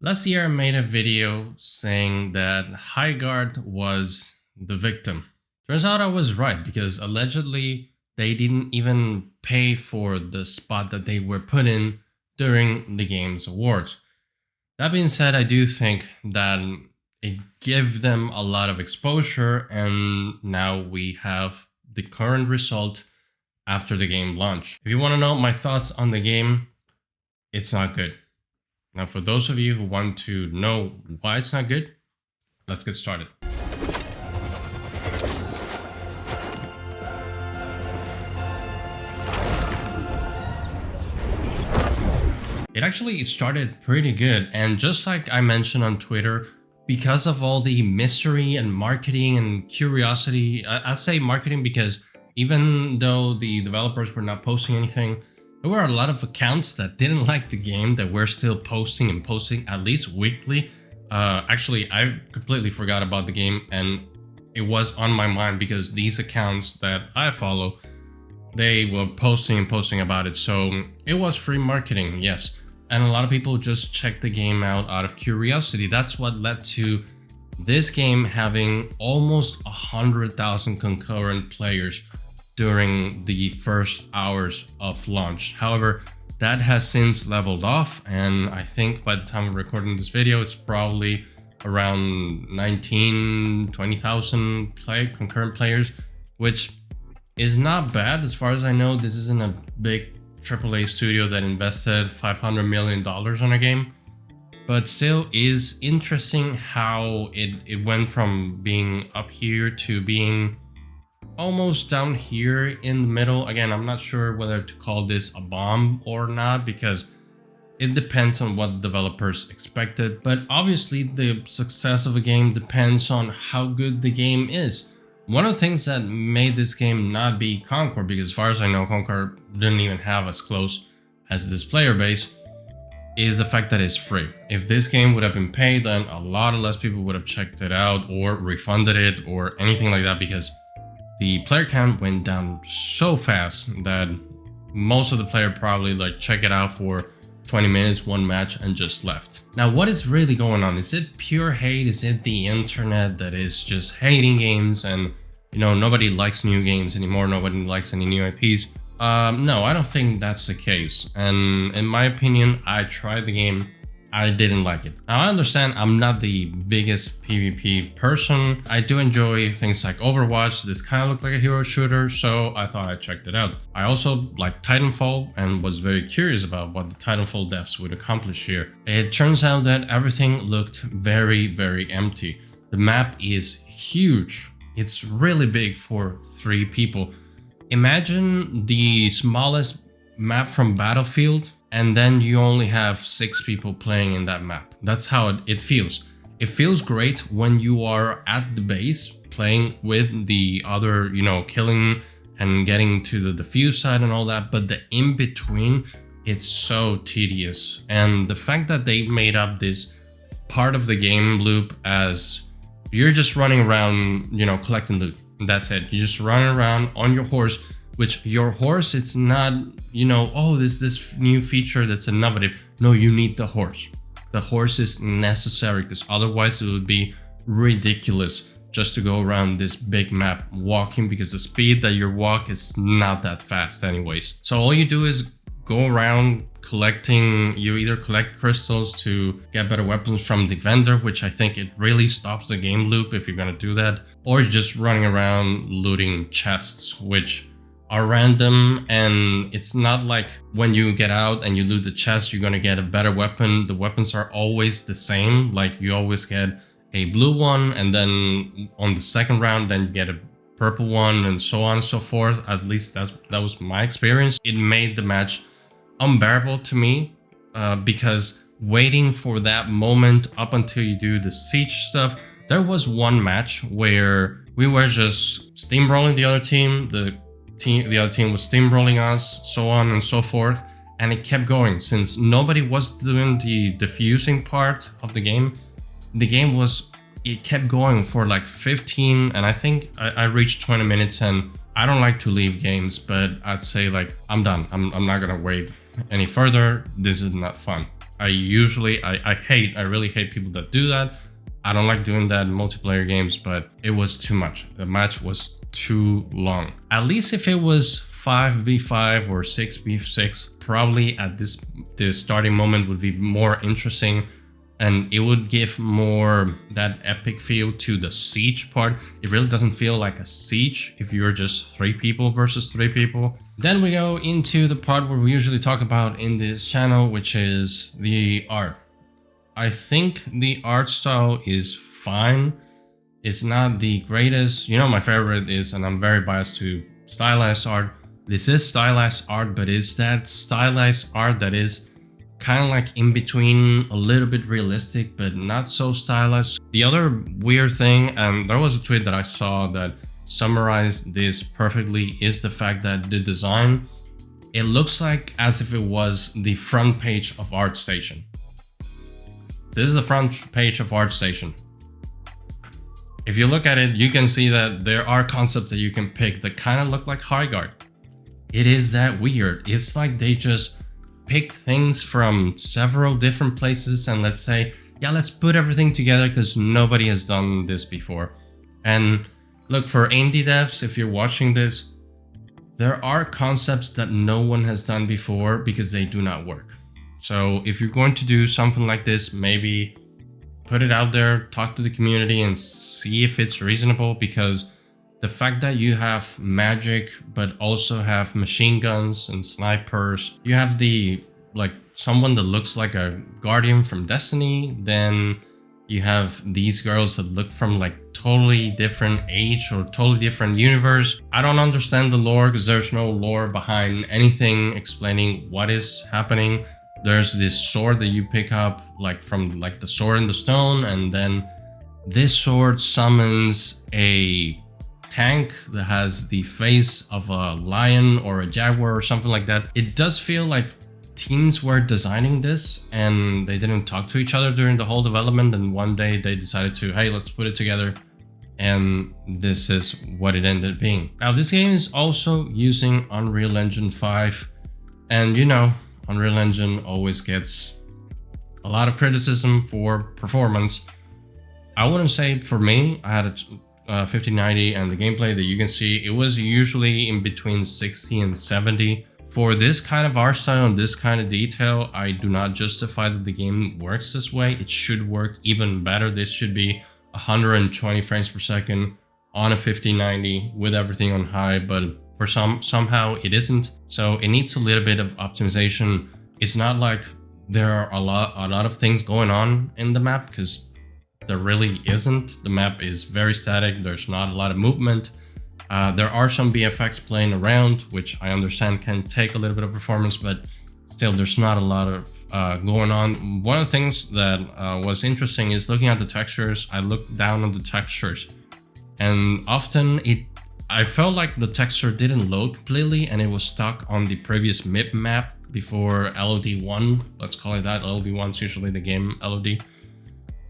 Last year, I made a video saying that Highguard was the victim. Turns out I was right because allegedly they didn't even pay for the spot that they were put in during the game's awards. That being said, I do think that it gave them a lot of exposure, and now we have the current result after the game launch. If you want to know my thoughts on the game, it's not good. Now, for those of you who want to know why it's not good, let's get started. It actually started pretty good, and just like I mentioned on Twitter, because of all the mystery and marketing and curiosity, I'd say marketing because even though the developers were not posting anything, there were a lot of accounts that didn't like the game that were still posting and posting at least weekly. Actually, I completely forgot about the game, and it was on my mind because these accounts that I follow, they were posting and posting about it. So it was free marketing, yes. And a lot of people just checked the game out of curiosity. That's what led to this game having almost 100,000 concurrent players during the first hours of launch. However, that has since leveled off, and I think by the time of recording this video, it's probably around 20,000 concurrent players, which is not bad. As far as I know, this isn't a big AAA studio that invested $500 million on a game, but still is interesting how it went from being up here to being almost down here in the middle. Again, I'm not sure whether to call this a bomb or not because it depends on what developers expected, but obviously the success of a game depends on how good the game is. One of the things that made this game not be Concord, because as far as I know, Concord didn't even have as close as this player base, is the fact that it's free. If this game would have been paid, then a lot of less people would have checked it out or refunded it or anything like that, because the player count went down so fast that most of the player probably check it out for 20 minutes, one match, and just left. Now, what is really going on? Is it pure hate? Is it the internet that is just hating games and, nobody likes new games anymore, nobody likes any new IPs? No, I don't think that's the case. And in my opinion, I tried the game, I didn't like it. Now, I understand I'm not the biggest PvP person. I do enjoy things like Overwatch. This kind of looked like a hero shooter, so I thought I checked it out. I also like Titanfall and was very curious about what the Titanfall devs would accomplish here. It turns out that everything looked very, very empty. The map is huge. It's really big for 3 people. Imagine the smallest map from Battlefield, and then you only have 6 people playing in that map. That's how it feels. It feels great when you are at the base playing with the other, killing and getting to the defuse side and all that, but the in-between, it's so tedious. And the fact that they made up this part of the game loop as you're just running around, collecting loot. That's it. You just run around on your horse, which your horse, it's not, oh, there's this new feature that's innovative. No, you need the horse. The horse is necessary because otherwise it would be ridiculous just to go around this big map walking, because the speed that you walk is not that fast anyways. So all you do is go around collecting. You either collect crystals to get better weapons from the vendor, which I think it really stops the game loop if you're gonna do that, or you're just running around looting chests, which are random, and it's not like when you get out and you loot the chest, you're gonna get a better weapon. The weapons are always the same. Like, you always get a blue one, and then on the second round, then you get a purple one, and so on and so forth. At least that was my experience. It made the match unbearable to me because waiting for that moment up until you do the siege stuff. There was one match where we were just steamrolling the other team. The other team was steamrolling us, so on and so forth, and it kept going. Since nobody was doing the defusing part of the game, it kept going for like 15, and I think I reached 20 minutes, and I don't like to leave games, but I'd say I'm done. I'm not gonna wait any further. This is not fun. I really hate people that do that. I don't like doing that in multiplayer games, but it was too much. The match was too long. At least if it was 5v5 or 6v6, probably at the starting moment would be more interesting, and it would give more that epic feel to the siege part. It really doesn't feel like a siege if you're just 3 people versus 3 people. Then we go into the part where we usually talk about in this channel, which is the art. I think the art style is fine. It's not the greatest. You know, my favorite is, and I'm very biased to stylized art. This is stylized art, but it's that stylized art that is kind of like in between, a little bit realistic, but not so stylized. The other weird thing, and there was a tweet that I saw that summarized this perfectly, is the fact that the design, it looks like as if it was the front page of ArtStation. This is the front page of ArtStation. If you look at it, you can see that there are concepts that you can pick that kind of look like Highguard. It is that weird. It's like they just pick things from several different places and let's say, yeah, let's put everything together because nobody has done this before. And look, for indie devs, if you're watching this, there are concepts that no one has done before because they do not work. So if you're going to do something like this, maybe put it out there, talk to the community and see if it's reasonable, because the fact that you have magic, but also have machine guns and snipers, you have the, like, someone that looks like a guardian from Destiny, then you have these girls that look from like totally different age or totally different universe. I don't understand the lore because there's no lore behind anything explaining what is happening. There's this sword that you pick up like from like the sword in the stone, and then this sword summons a tank that has the face of a lion or a jaguar or something like that. It does feel like teams were designing this and they didn't talk to each other during the whole development, and one day they decided to, hey, let's put it together, and this is what it ended up being. Now this game is also using Unreal Engine 5, and you know, Unreal Engine always gets a lot of criticism for performance. I wouldn't say, for me, I had a 5090 and the gameplay that you can see, it was usually in between 60 and 70. For this kind of art style and this kind of detail, I do not justify that the game works this way. It should work even better. This should be 120 frames per second on a 5090 with everything on high, but for somehow it isn't. So it needs a little bit of optimization. It's not like there are a lot of things going on in the map, because there really isn't. The map is very static. There's not a lot of movement. There are some VFX playing around, which I understand can take a little bit of performance, but still there's not a lot of going on. One of the things that was interesting is looking at the textures. I looked down on the textures, and often I felt like the texture didn't load completely and it was stuck on the previous MIP map before LOD1. Let's call it that. LOD1 is usually the game LOD.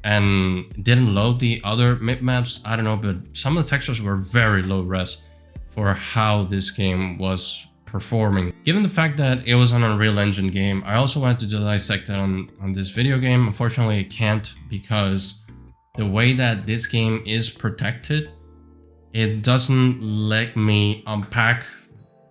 And didn't load the other MIP maps. I don't know, but some of the textures were very low res for how this game was performing. Given the fact that it was an Unreal Engine game, I also wanted to dissect that on this video game. Unfortunately, I can't, because the way that this game is protected, it doesn't let me unpack.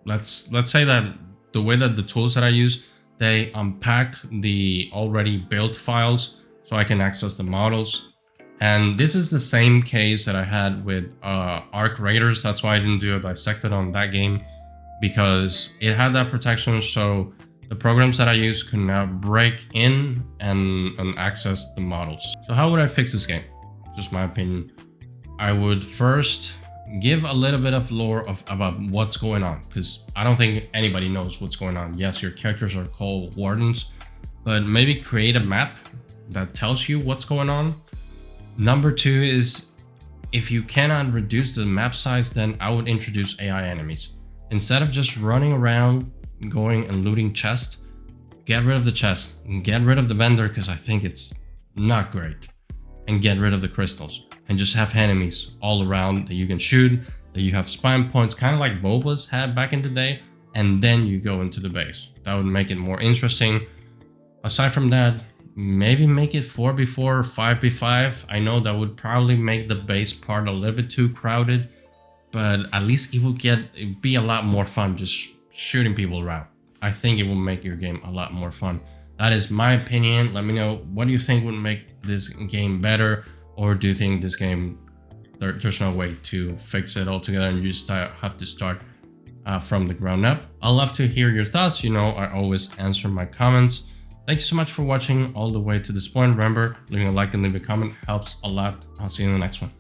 Let's say that the way that the tools that I use, they unpack the already built files so I can access the models. And this is the same case that I had with Arc Raiders. That's why I didn't do a dissected on that game, because it had that protection, so the programs that I use could now break in and access the models. So how would I fix this game? Just my opinion. I would first give a little bit of lore about what's going on, because I don't think anybody knows what's going on. Yes, your characters are called wardens, but maybe create a map that tells you what's going on. Number 2 is, if you cannot reduce the map size, then I would introduce AI enemies. Instead of just running around, going and looting chests, get rid of the chest and get rid of the vendor, because I think it's not great, and get rid of the crystals, and just have enemies all around that you can shoot, that you have spam points, kind of like MOBAs had back in the day, and then you go into the base. That would make it more interesting. Aside from that, maybe make it 4v4 or 5v5. I know that would probably make the base part a little bit too crowded, but at least it'd be a lot more fun just shooting people around. I think it will make your game a lot more fun. That is my opinion. Let me know, what do you think would make this game better? Or do you think this game, there's no way to fix it altogether and you just have to start from the ground up? I'd love to hear your thoughts. You know, I always answer my comments. Thank you so much for watching all the way to this point. Remember, leaving a like and leave a comment helps a lot. I'll see you in the next one.